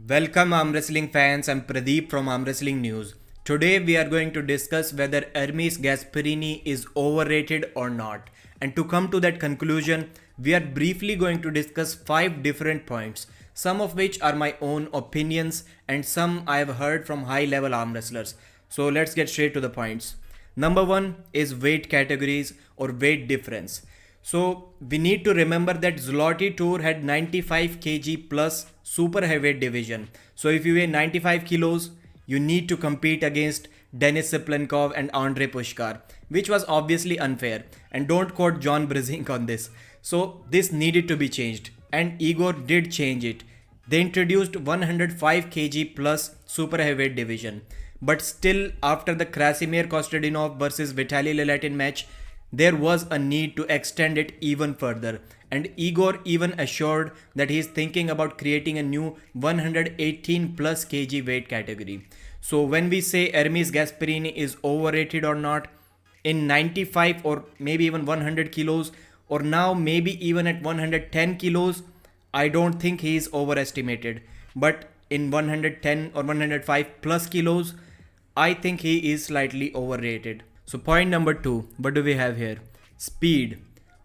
Welcome Arm Wrestling fans, I'm Pradeep from Arm Wrestling News. Today we are going to discuss whether Ermes Gasparini is overrated or not. And to come to that conclusion, we are briefly going to discuss 5 different points, some of which are my own opinions and some I have heard from high level arm wrestlers. So let's get straight to the points. Number 1 is weight categories or weight difference. So we need to remember that Zloty Tour had 95 kg plus super heavyweight division. So if you weigh 95 kilos, you need to compete against Denis Siplenkov and Andrei Pushkar, which was obviously unfair. And don't quote John Brzezink on this. So this needed to be changed, and Igor did change it. They introduced 105 kg plus super heavyweight division. But still, after the Krasimir Kostadinov versus Vitaly Leletin match, there was a need to extend it even further, and Igor even assured that he is thinking about creating a new 118 plus kg weight category. So when we say Ermes Gasparini is overrated or not, in 95 or maybe even 100 kilos, or now maybe even at 110 kilos, I don't think he is overestimated. But in 110 or 105 plus kilos, I think he is slightly overrated. So point number 2, what do we have here? Speed.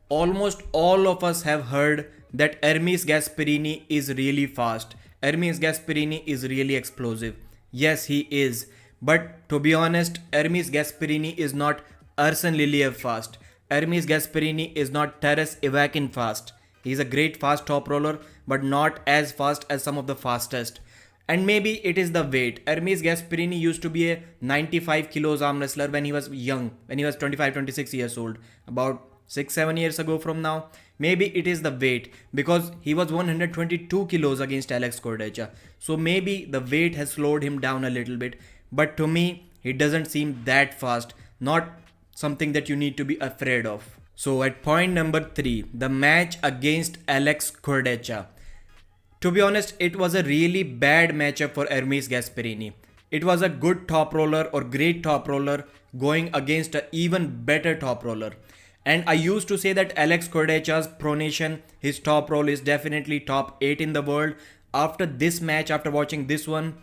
Almost all of us have heard that Ermes Gasparini is really fast. Ermes Gasparini is really explosive. Yes, he is. But to be honest, Ermes Gasparini is not Arsen Liliev fast. Ermes Gasparini is not Taras Ivakin fast. He is a great fast top roller, but not as fast as some of the fastest. And maybe it is the weight. Ermes Gasparini used to be a 95 kilos arm wrestler when he was young, when he was 25-26 years old, about 6-7 years ago from now. Maybe it is the weight, because he was 122 kilos against Alex Kurdecha. So maybe the weight has slowed him down a little bit. But to me, he doesn't seem that fast. Not something that you need to be afraid of. So at point number 3, the match against Alex Kurdecha. To be honest, it was a really bad matchup for Ermes Gasparini. It was a good top roller or great top roller going against an even better top roller. And I used to say that Alex Kurdecha's pronation, his top roll is definitely top 8 in the world. After this match, after watching this one,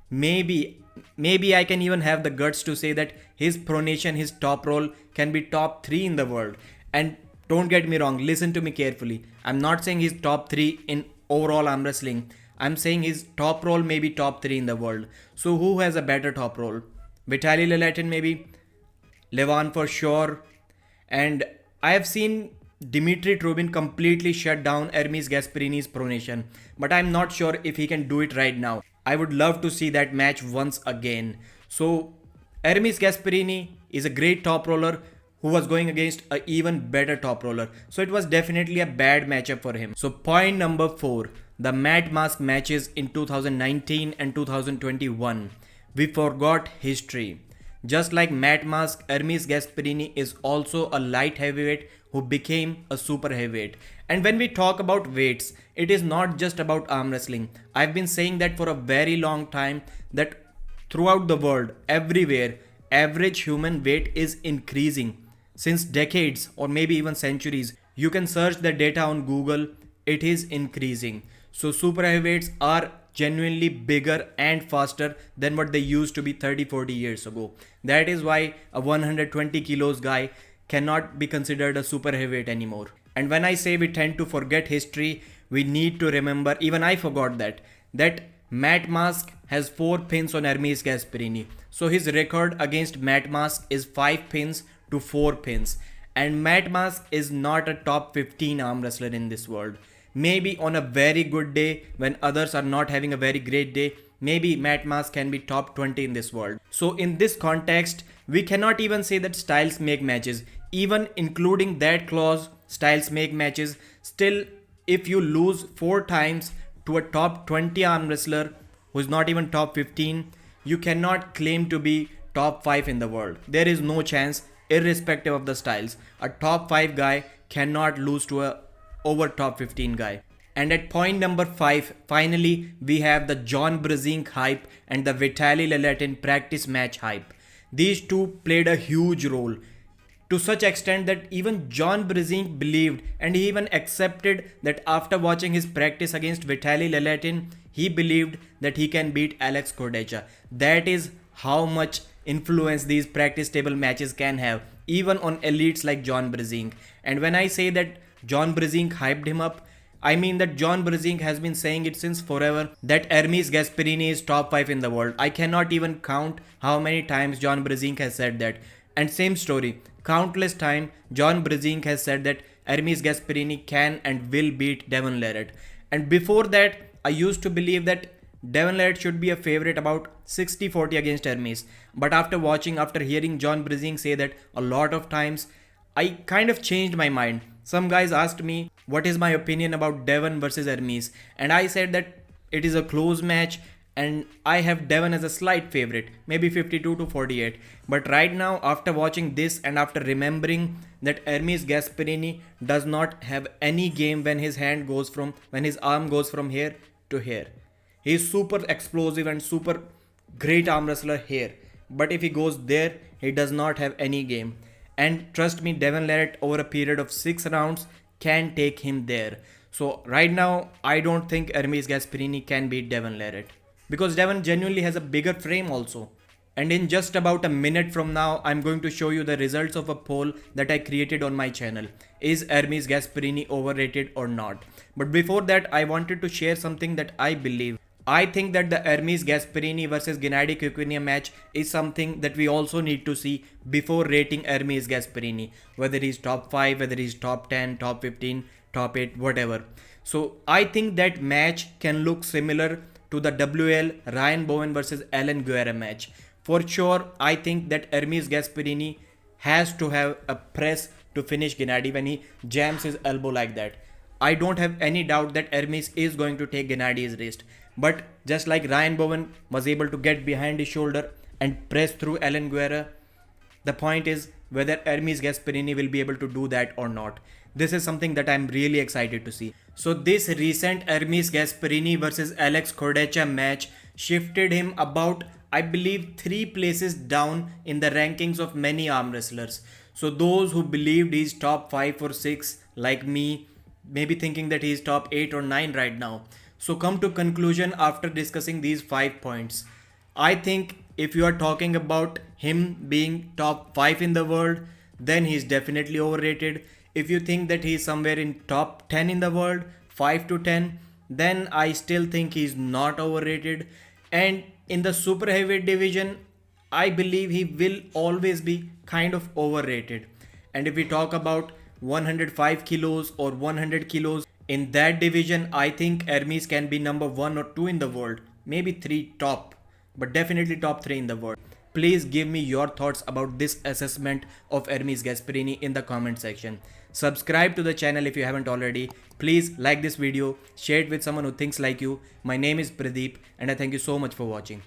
maybe I can even have the guts to say that his pronation, his top roll can be top 3 in the world. And don't get me wrong, listen to me carefully. I'm not saying he's top 3 in overall arm wrestling. I'm saying his top roll may be top 3 in the world. So who has a better top roll? Vitaly Leletin maybe? Levan for sure. And I have seen Dmitry Trubin completely shut down Ermes Gasparini's pronation. But I'm not sure if he can do it right now. I would love to see that match once again. So Ermes Gasparini is a great top roller who was going against an even better top roller. So it was definitely a bad matchup for him. So point number 4, the Mat Mask matches in 2019 and 2021. We forgot history. Just like Mat Mask, Ermes Gasparini is also a light heavyweight who became a super heavyweight. And when we talk about weights, it is not just about arm wrestling. I've been saying that for a very long time, that throughout the world, everywhere, average human weight is increasing. Since decades or maybe even centuries, you can search the data on Google, it is increasing. So super heavyweights are genuinely bigger and faster than what they used to be 30-40 years ago. That is why a 120 kilos guy cannot be considered a super heavyweight anymore. And when I say we tend to forget history, we need to remember, even I forgot that Mat Mask has 4 pins on Ermes Gasparini. So his record against Mat Mask is 5 pins to 4 pins. And Mat Mask is not a top 15 arm wrestler in this world. Maybe on a very good day when others are not having a very great day, maybe Mat Mask can be top 20 in this world. So in this context, we cannot even say that styles make matches. Even including that clause, styles make matches. Still, if you lose 4 times to a top 20 arm wrestler who is not even top 15, you cannot claim to be top 5 in the world. There is no chance, irrespective of the styles. A top 5 guy cannot lose to a over top 15 guy. And at point number 5, finally, we have the John Brzezink hype and the Vitaly Leletin practice match hype. These two played a huge role. to such extent that even John Brzezink believed, and he even accepted that after watching his practice against Vitaly Leletin, he believed that he can beat Alex Kurdecha. That is how much influence these practice table matches can have, even on elites like John Brzezink. And when I say that John Brzezink hyped him up, I mean that John Brzezink has been saying it since forever that Ermes Gasparini is top 5 in the world. I cannot even count how many times John Brzezink has said that. And same story, countless time John Brzezink has said that Ermes Gasparini can and will beat Devon Larratt. And before that, I used to believe that Devon Larratt should be a favorite about 60-40 against Ermes. But after hearing John Brzezink say that a lot of times, I kind of changed my mind. Some guys asked me what is my opinion about Devon versus Ermes, and I said that it is a close match and I have Devon as a slight favorite, maybe 52-48. But right now, after watching this and after remembering that Ermes Gasparini does not have any game when his arm goes from here to here. He is super explosive and super great arm wrestler here. But if he goes there, he does not have any game. And trust me, Devon Larratt over a period of 6 rounds can take him there. So right now, I don't think Ermes Gasparini can beat Devon Larratt. Because Devon genuinely has a bigger frame also. And in just about a minute from now, I'm going to show you the results of a poll that I created on my channel. Is Ermes Gasparini overrated or not? But before that, I wanted to share something that I believe. I think that the Ermes Gasparini versus Gennady Kukunia match is something that we also need to see before rating Ermes Gasparini. Whether he's top 5, whether he's top 10, top 15, top 8, whatever. So I think that match can look similar to the WL Ryan Bowen versus Alan Guerra match. For sure, I think that Ermes Gasparini has to have a press to finish Gennady when he jams his elbow like that. I don't have any doubt that Ermes is going to take Gennady's wrist. But just like Ryan Bowen was able to get behind his shoulder and press through Alan Guerra, the point is whether Ermes Gasparini will be able to do that or not. This is something that I'm really excited to see. So this recent Ermes Gasparini versus Alex Kurdecha match shifted him about, I believe, 3 places down in the rankings of many arm wrestlers. So those who believed he's top 5 or 6 like me, maybe thinking that he's top 8 or 9 right now. So come to conclusion after discussing these 5 points. I think if you are talking about him being top 5 in the world, then he's definitely overrated. If you think that he's somewhere in top 10 in the world, 5 to 10, then I still think he's not overrated. And in the super heavyweight division, I believe he will always be kind of overrated. And if we talk about 105 kilos or 100 kilos, in that division, I think Ermes can be number 1 or 2 in the world, maybe 3 top, but definitely top 3 in the world. Please give me your thoughts about this assessment of Ermes Gasparini in the comment section. Subscribe to the channel if you haven't already. Please like this video, share it with someone who thinks like you. My name is Pradeep and I thank you so much for watching.